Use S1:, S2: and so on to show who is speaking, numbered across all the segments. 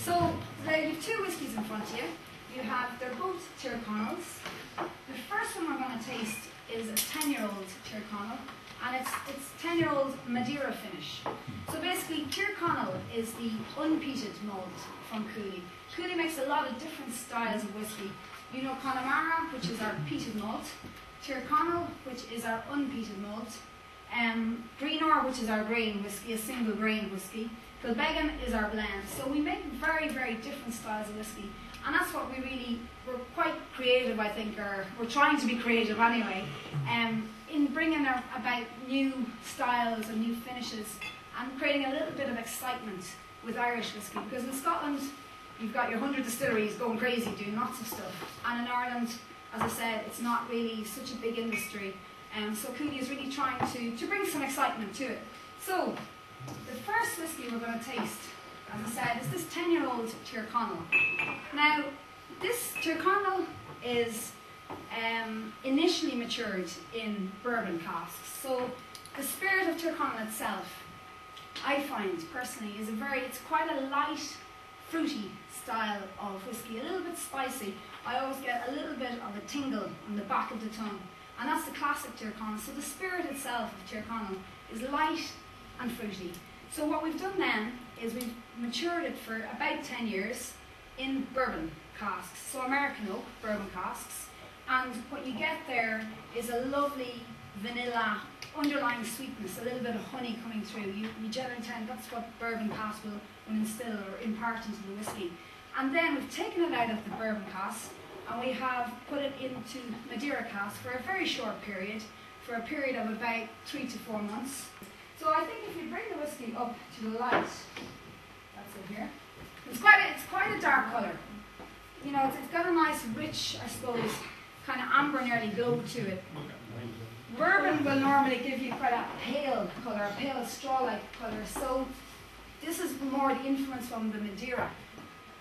S1: So you have two whiskies in front of you. They're both Tyrconnells. The first one we're going to taste is a 10-year-old Tyrconnell, and it's 10-year-old Madeira finish. So basically, Tyrconnell is the unpeated malt from Cooley. Cooley makes a lot of different styles of whiskey. You know Connemara, which is our peated malt, Tyrconnell, which is our unpeated malt, Greenor, which is our grain whiskey, a single grain whiskey. Kilbeggan is our blend. So we make very, very different styles of whiskey. And that's what we're quite creative, I think, or we're trying to be creative anyway, in bringing about new styles and new finishes and creating a little bit of excitement with Irish whiskey. Because in Scotland, you've got your 100 distilleries going crazy doing lots of stuff. And in Ireland, as I said, it's not really such a big industry. So Cooley is really trying to bring some excitement to it. So the first whiskey we're going to taste, as I said, is this 10-year-old Tyrconnell. Now, this Tyrconnell is initially matured in bourbon casks. So the spirit of Tyrconnell itself, I find personally, it's quite a light, fruity style of whiskey, a little bit spicy. I always get a little bit of a tingle on the back of the tongue, and that's the classic Tyrconnell. So the spirit itself of Tyrconnell is light and fruity. So what we've done then is we've matured it for about 10 years in bourbon casks, so American oak bourbon casks, and what you get there is a lovely vanilla underlying sweetness, a little bit of honey coming through. You generally tend, that's what bourbon casks will instill or impart into the whiskey. And then we've taken it out of the bourbon cask and we have put it into Madeira cask for a very short period, for a period of about 3 to 4 months. So I think if you bring the whiskey up to the light, that's it here. It's quite a dark colour. You know, it's got a nice, rich, I suppose, kind of amber nearly glow to it. Bourbon will normally give you quite a pale colour, a pale straw-like colour. So this is more the influence from the Madeira.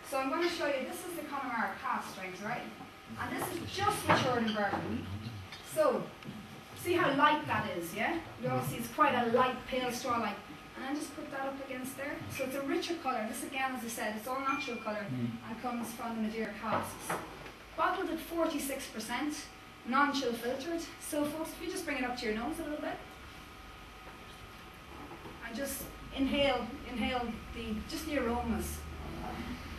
S1: So I'm going to show you, this is the Connemara cask strength, right? And this is just matured in bourbon. So, see how light that is, yeah? You all see it's quite a light, pale straw-like. And then just put that up against there. So it's a richer colour. This again, as I said, it's all natural colour and comes from the Madeira casks. Bottled at 46%, non-chill filtered. So folks, if you just bring it up to your nose a little bit, and just inhale just the aromas,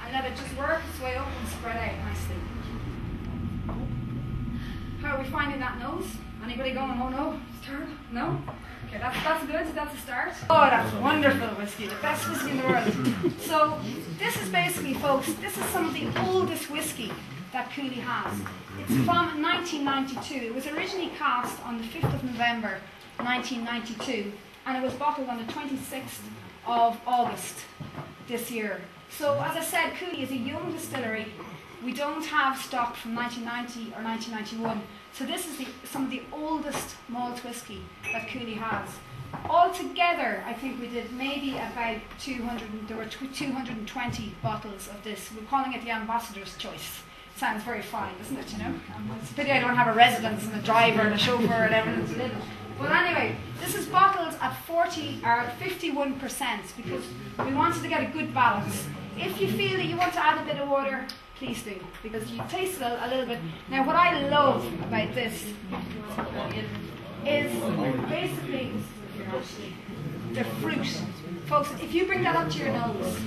S1: and let it just work its way up and spread out nicely. How are we finding that nose? Anybody going, oh no, it's terrible? No? Okay, that's good, that's a start. Oh, that's wonderful whiskey, the best whiskey in the world. So this is basically, folks, this is some of the oldest whiskey that Cooley has. It's from 1992. It was originally cast on the 5th of November 1992 and it was bottled on the 26th of August this year. So as I said, Cooley is a young distillery. We don't have stock from 1990 or 1991. So this is some of the oldest malt whiskey that Cooley has. Altogether, I think we did maybe about 220 bottles of this. We're calling it the Ambassador's Choice. Sounds very fine, doesn't it, you know? It's a pity I don't have a residence and a driver and a chauffeur and everything to live in. But anyway, this is bottled at 51% because we wanted to get a good balance. If you feel that you want to add a bit of water, please do, because you taste it a little bit. Now what I love about this is basically the fruit. Folks, if you bring that up to your nose,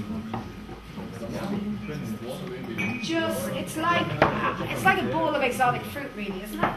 S1: it's like a bowl of exotic fruit really, isn't it?